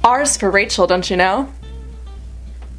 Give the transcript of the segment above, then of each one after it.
R's for Rachel, don't you know?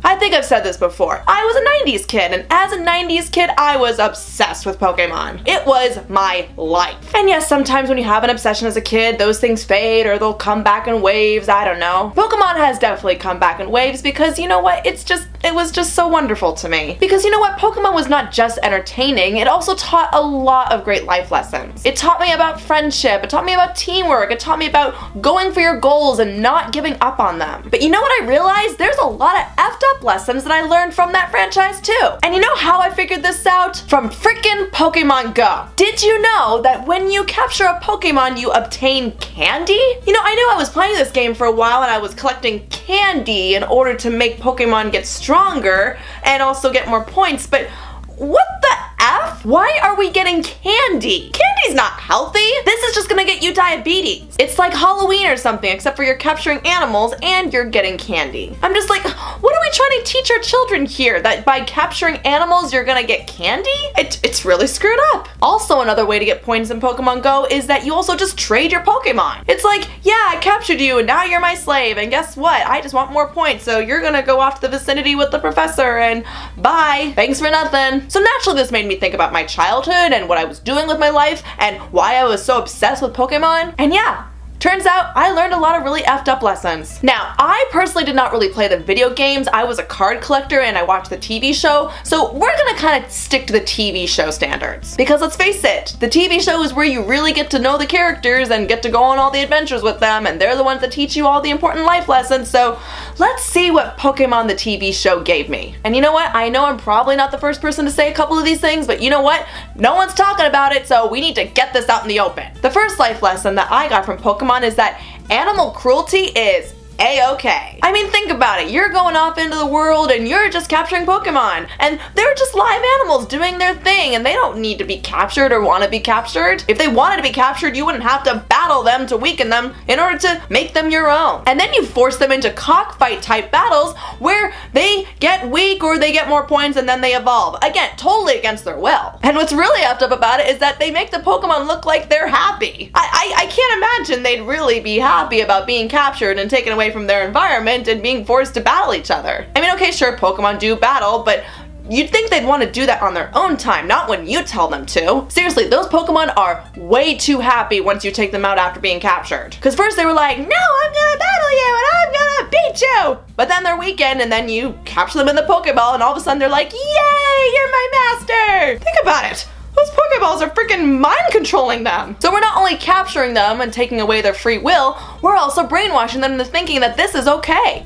I think I've said this before. I was a 90s kid, and as a 90s kid, I was obsessed with Pokemon. It was my life. And yes, sometimes when you have an obsession as a kid, those things fade or they'll come back in waves, I don't know. Pokemon has definitely come back in waves because you know what? It was just so wonderful to me. Because you know what? Pokemon was not just entertaining, it also taught a lot of great life lessons. It taught me about friendship, it taught me about teamwork, it taught me about going for your goals and not giving up on them. But you know what I realized? There's a lot of effed up lessons that I learned from that franchise too. And you know how I figured this out? From frickin' Pokemon Go. Did you know that when you capture a Pokemon, you obtain candy? You know, I knew I was playing this game for a while and I was collecting candy in order to make Pokemon get stronger and also get more points, but what the F? Why are we getting candy? Candy's not healthy. This is just gonna get you diabetes. It's like Halloween or something, except for you're capturing animals and you're getting candy. I'm just like, what are we trying to teach our children here? That by capturing animals, you're gonna get candy? It's really screwed up. Also, another way to get points in Pokemon Go is that you also just trade your Pokemon. It's like, yeah, I captured you and now you're my slave, and guess what? I just want more points, so you're gonna go off to the vicinity with the professor and bye. Thanks for nothing. So naturally this made me think about my childhood and what I was doing with my life and why I was so obsessed with Pokemon. And yeah, turns out I learned a lot of really effed up lessons. Now, I personally did not really play the video games. I was a card collector and I watched the TV show, so we're gonna kind of stick to the TV show standards. Because let's face it, the TV show is where you really get to know the characters and get to go on all the adventures with them, and they're the ones that teach you all the important life lessons, so let's see what Pokemon the TV show gave me. And you know what? I know I'm probably not the first person to say a couple of these things, but you know what? No one's talking about it, so we need to get this out in the open. The first life lesson that I got from Pokemon is that animal cruelty is A-okay. I mean, think about it. You're going off into the world and you're just capturing Pokemon. And they're just live animals doing their thing and they don't need to be captured or want to be captured. If they wanted to be captured, you wouldn't have to battle them to weaken them in order to make them your own. And then you force them into cockfight type battles where they get weak or they get more points and then they evolve. Again, totally against their will. And what's really effed up about it is that they make the Pokemon look like they're happy. I can't imagine they'd really be happy about being captured and taken away from their environment and being forced to battle each other. I mean, okay, sure, Pokemon do battle, but you'd think they'd want to do that on their own time, not when you tell them to. Seriously, those Pokemon are way too happy once you take them out after being captured. Because first they were like, no, I'm gonna battle you and I'm gonna beat you! But then they're weakened and then you capture them in the Pokeball and all of a sudden they're like, yay, you're my master! Think about it. Those Pokeballs are freaking mind controlling them. So we're not only capturing them and taking away their free will, we're also brainwashing them into thinking that this is okay.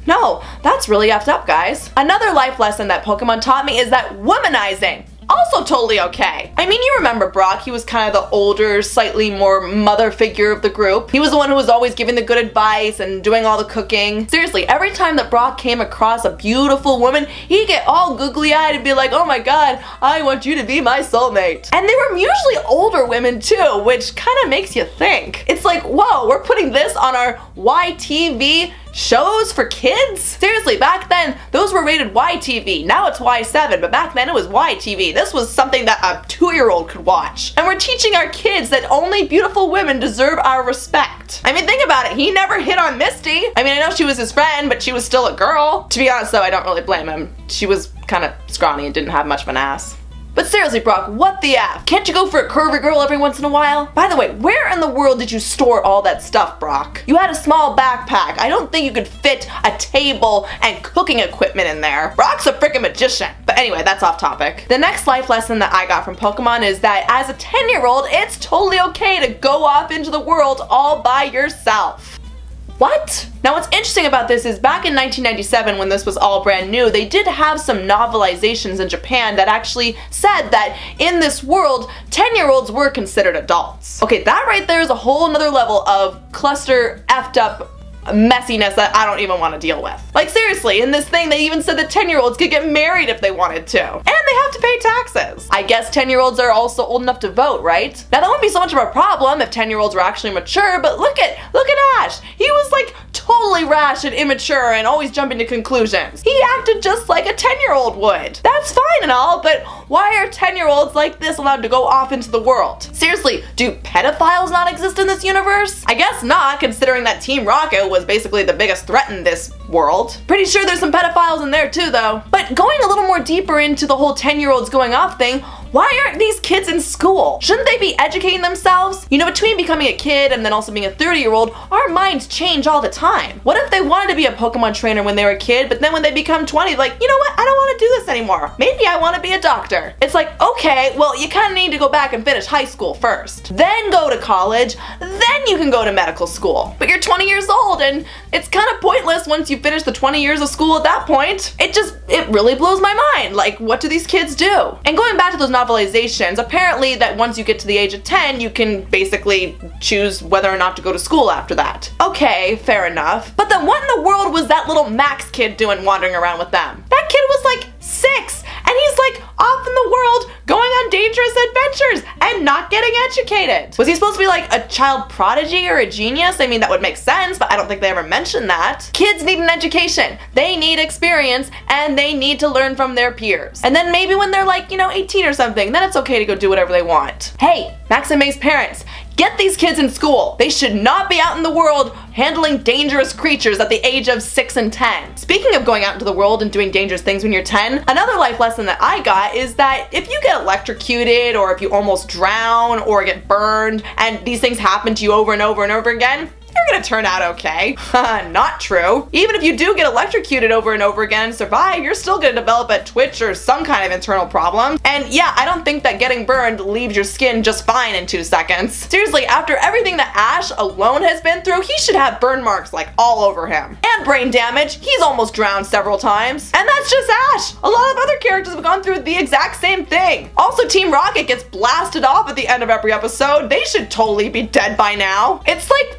No, that's really effed up, guys. Another life lesson that Pokemon taught me is that womanizing, also totally okay. I mean, you remember Brock, he was kind of the older, slightly more mother figure of the group. He was the one who was always giving the good advice and doing all the cooking. Seriously, every time that Brock came across a beautiful woman, he'd get all googly-eyed and be like, oh my god, I want you to be my soulmate. And they were usually older women too, which kind of makes you think. It's like, whoa, we're putting this on our YTV shows for kids? Seriously, back then, those were rated YTV. Now it's Y7, but back then it was YTV. This was something that a 2-year-old could watch. And we're teaching our kids that only beautiful women deserve our respect. I mean, think about it. He never hit on Misty. I mean, I know she was his friend, but she was still a girl. To be honest, though, I don't really blame him. She was kind of scrawny and didn't have much of an ass. But seriously, Brock, what the F? Can't you go for a curvy girl every once in a while? By the way, where in the world did you store all that stuff, Brock? You had a small backpack. I don't think you could fit a table and cooking equipment in there. Brock's a freaking magician. But anyway, that's off topic. The next life lesson that I got from Pokemon is that as a 10-year-old, it's totally okay to go off into the world all by yourself. What? Now what's interesting about this is back in 1997 when this was all brand new, they did have some novelizations in Japan that actually said that in this world, 10-year-olds were considered adults. Okay, that right there is a whole nother level of cluster effed up messiness that I don't even want to deal with. Like seriously, in this thing they even said that 10-year-olds could get married if they wanted to. And they have to pay taxes. I guess 10-year-olds are also old enough to vote, right? Now that wouldn't be so much of a problem if 10-year-olds were actually mature, but look at Ash. He was like totally rash and immature and always jumping to conclusions. He acted just like a 10-year-old would. That's fine and all, but why are 10-year-olds like this allowed to go off into the world? Seriously, do pedophiles not exist in this universe? I guess not, considering that Team Rocket was basically the biggest threat in this world. Pretty sure there's some pedophiles in there too though. But going a little more deeper into the whole 10-year-olds going off thing, why aren't these kids in school? Shouldn't they be educating themselves? You know, between becoming a kid and then also being a 30-year-old, our minds change all the time. What if they wanted to be a Pokemon trainer when they were a kid, but then when they become 20, like, you know what, I don't want to do this anymore. Maybe I want to be a doctor. It's like, okay, well, you kind of need to go back and finish high school first. Then go to college, then you can go to medical school. But you're 20 years old and it's kind of pointless once you finish the 20 years of school at that point. It really blows my mind. Like, what do these kids do? And going back to those novelizations, apparently that once you get to the age of 10, you can basically choose whether or not to go to school after that. Okay, fair enough. But then what in the world was that little Max kid doing wandering around with them? That kid was like 6, and he's like off in the world going on dangerous adventures and not getting educated. Was he supposed to be like a child prodigy or a genius? I mean, that would make sense, but I don't think they ever mentioned that. Kids need an education. They need experience, and they need to learn from their peers. And then maybe when they're like, you know, 18 or something, then it's okay to go do whatever they want. Hey, Max and May's parents, get these kids in school. They should not be out in the world handling dangerous creatures at the age of 6 and 10. Speaking of going out into the world and doing dangerous things when you're 10, another life lesson that I got is that if you get electrocuted or if you almost drown or get burned and these things happen to you over and over and over again, you're gonna turn out okay. Not true. Even if you do get electrocuted over and over again and survive, you're still gonna develop a twitch or some kind of internal problem. And yeah, I don't think that getting burned leaves your skin just fine in 2 seconds. Seriously, after everything that Ash alone has been through, he should have burn marks like all over him. And brain damage. He's almost drowned several times. And that's just Ash. A lot of other characters have gone through the exact same thing. Also, Team Rocket gets blasted off at the end of every episode. They should totally be dead by now. It's like,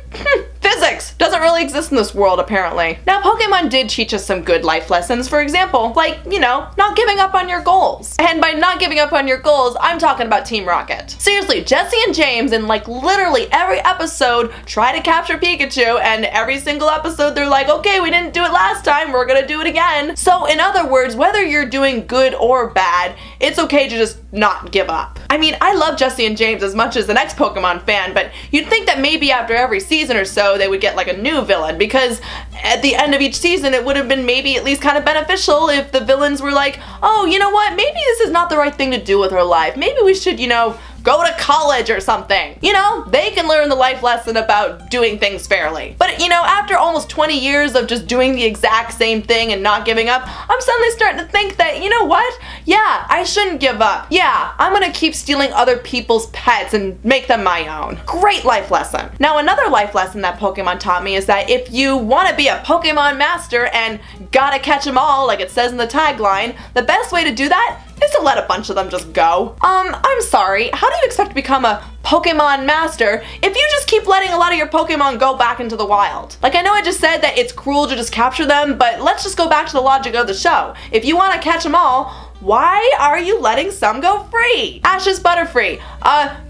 physics doesn't really exist in this world, apparently. Now, Pokemon did teach us some good life lessons, for example, like, you know, not giving up on your goals. And by not giving up on your goals, I'm talking about Team Rocket. Seriously, Jessie and James in like literally every episode try to capture Pikachu, and every single episode they're like, okay, we didn't do it last time, we're gonna do it again. So in other words, whether you're doing good or bad, it's okay to just not give up. I mean, I love Jessie and James as much as the next Pokemon fan, but you'd think that maybe after every season or so they would get like a new villain, because at the end of each season it would have been maybe at least kind of beneficial if the villains were like, oh, you know what, maybe this is not the right thing to do with our life. Maybe we should, you know, go to college or something. You know, they can learn the life lesson about doing things fairly. But you know, after almost 20 years of just doing the exact same thing and not giving up, I'm suddenly starting to think that, you know what? Yeah, I shouldn't give up. Yeah, I'm gonna keep stealing other people's pets and make them my own. Great life lesson. Now, another life lesson that Pokemon taught me is that if you want to be a Pokemon master and gotta catch them all, like it says in the tagline, the best way to do that is to let a bunch of them just go. I'm sorry, how do you expect to become a Pokemon master if you just keep letting a lot of your Pokemon go back into the wild? Like, I know I just said that it's cruel to just capture them, but let's just go back to the logic of the show. If you want to catch them all, why are you letting some go free? Ash's Butterfree.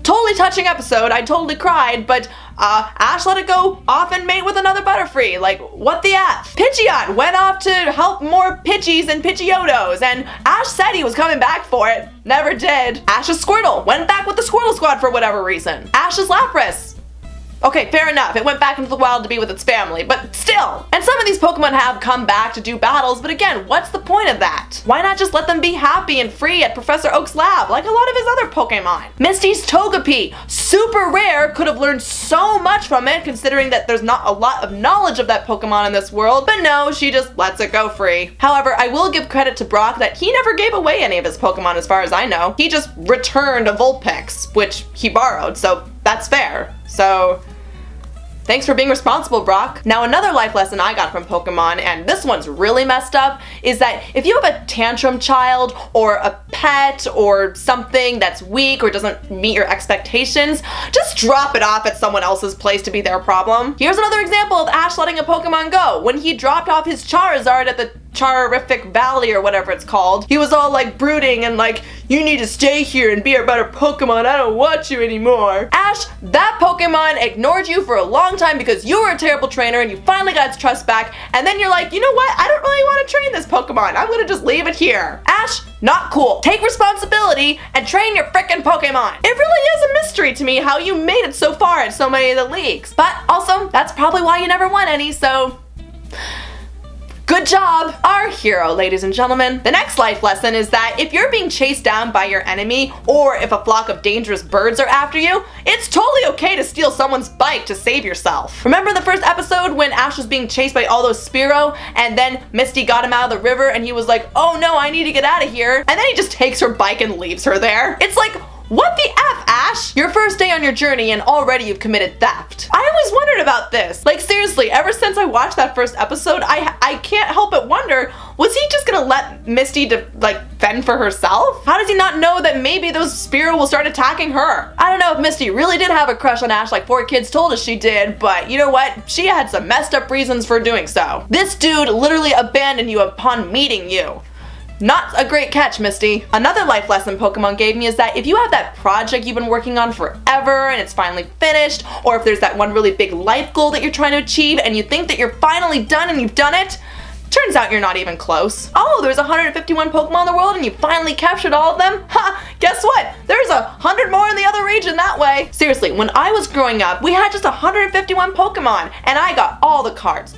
Totally touching episode, I totally cried, but Ash let it go off and mate with another Butterfree. Like, what the F? Pidgeot went off to help more Pidgeys and Pidgeotos, and Ash said he was coming back for it. Never did. Ash's Squirtle went back with the Squirtle Squad for whatever reason. Ash's Lapras. Okay, fair enough, it went back into the wild to be with its family, but still. And some of these Pokemon have come back to do battles, but again, what's the point of that? Why not just let them be happy and free at Professor Oak's lab, like a lot of his other Pokemon? Misty's Togepi, super rare, could have learned so much from it, considering that there's not a lot of knowledge of that Pokemon in this world, but no, she just lets it go free. However, I will give credit to Brock that he never gave away any of his Pokemon as far as I know. He just returned a Vulpix, which he borrowed, so that's fair. So, Thanks for being responsible, Brock. Now another life lesson I got from Pokemon, and this one's really messed up, is that if you have a tantrum child or a pet or something that's weak or doesn't meet your expectations, just drop it off at someone else's place to be their problem. Here's another example of Ash letting a Pokemon go. When he dropped off his Charizard at the Charific Valley or whatever it's called, he was all like brooding and like, you need to stay here and be our better Pokemon, I don't want you anymore. Ash, that Pokemon ignored you for a long time because you were a terrible trainer and you finally got its trust back, and then you're like, you know what, I don't really want to train this Pokemon, I'm gonna just leave it here. Ash, not cool. Take responsibility and train your frickin' Pokemon. It really is a mystery to me how you made it so far at so many of the leagues, but also, that's probably why you never won any, so good job! Our hero, ladies and gentlemen. The next life lesson is that if you're being chased down by your enemy, or if a flock of dangerous birds are after you, it's totally okay to steal someone's bike to save yourself. Remember in the first episode when Ash was being chased by all those Spearow, and then Misty got him out of the river and he was like, oh no, I need to get out of here, and then he just takes her bike and leaves her there? It's like, what the F, Ash? Your first day on your journey and already you've committed theft. I always wondered about this. Like seriously, ever since I watched that first episode, I can't help but wonder, was he just gonna let Misty fend for herself? How does he not know that maybe those Spearow will start attacking her? I don't know if Misty really did have a crush on Ash like 4 kids told us she did, but you know what? She had some messed up reasons for doing so. This dude literally abandoned you upon meeting you. Not a great catch, Misty. Another life lesson Pokemon gave me is that if you have that project you've been working on forever and it's finally finished, or if there's that one really big life goal that you're trying to achieve and you think that you're finally done and you've done it, turns out you're not even close. Oh, there's 151 Pokemon in the world and you finally captured all of them? Ha! Guess what? There's 100 more in the other region that way. Seriously, when I was growing up, we had just 151 Pokemon and I got all the cards,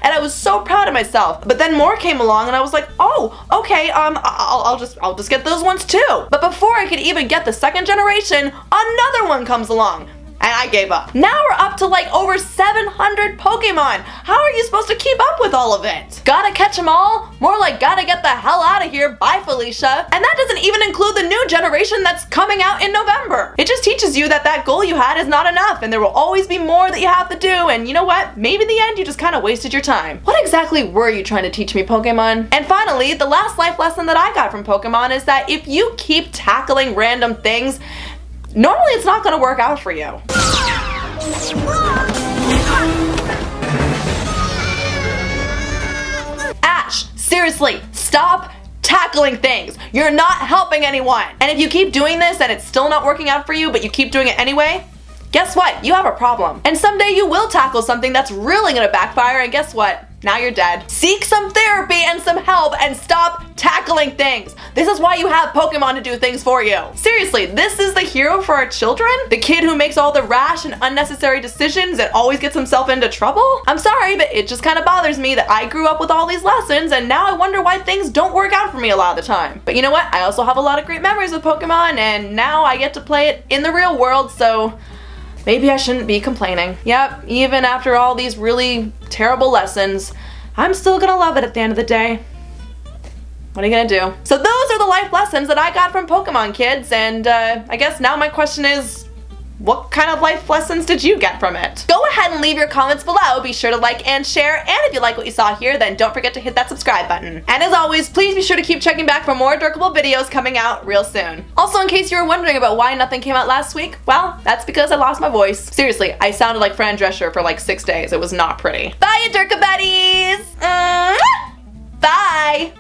and I was so proud of myself. But then more came along and I was like, oh, okay, I'll just get those ones too. But before I could even get the second generation, another one comes along. And I gave up. Now we're up to like over 700 Pokemon. How are you supposed to keep up with all of it? Gotta catch them all? More like gotta get the hell out of here, bye Felicia. And that doesn't even include the new generation that's coming out in November. It just teaches you that that goal you had is not enough and there will always be more that you have to do, and you know what? Maybe in the end you just kind of wasted your time. What exactly were you trying to teach me, Pokemon? And finally, the last life lesson that I got from Pokemon is that if you keep tackling random things, normally it's not gonna work out for you. Ash, seriously, stop tackling things. You're not helping anyone. And if you keep doing this and it's still not working out for you, but you keep doing it anyway, guess what? You have a problem. And someday you will tackle something that's really gonna backfire, and guess what? Now you're dead. Seek some therapy and some help and stop tackling things. This is why you have Pokemon to do things for you. Seriously, this is the hero for our children? The kid who makes all the rash and unnecessary decisions and always gets himself into trouble? I'm sorry, but it just kind of bothers me that I grew up with all these lessons and now I wonder why things don't work out for me a lot of the time. But you know what? I also have a lot of great memories with Pokemon and now I get to play it in the real world, so maybe I shouldn't be complaining. Yep, even after all these really terrible lessons, I'm still gonna love it at the end of the day. What are you gonna do? So those are the life lessons that I got from Pokemon, kids, and I guess now my question is, what kind of life lessons did you get from it? Go ahead and leave your comments below. Be sure to like and share, and if you like what you saw here, then don't forget to hit that subscribe button. And as always, please be sure to keep checking back for more Adorkable videos coming out real soon. Also, in case you were wondering about why nothing came out last week, well, that's because I lost my voice. Seriously, I sounded like Fran Drescher for like 6 days. It was not pretty. Bye, Adorkabuddies! Bye!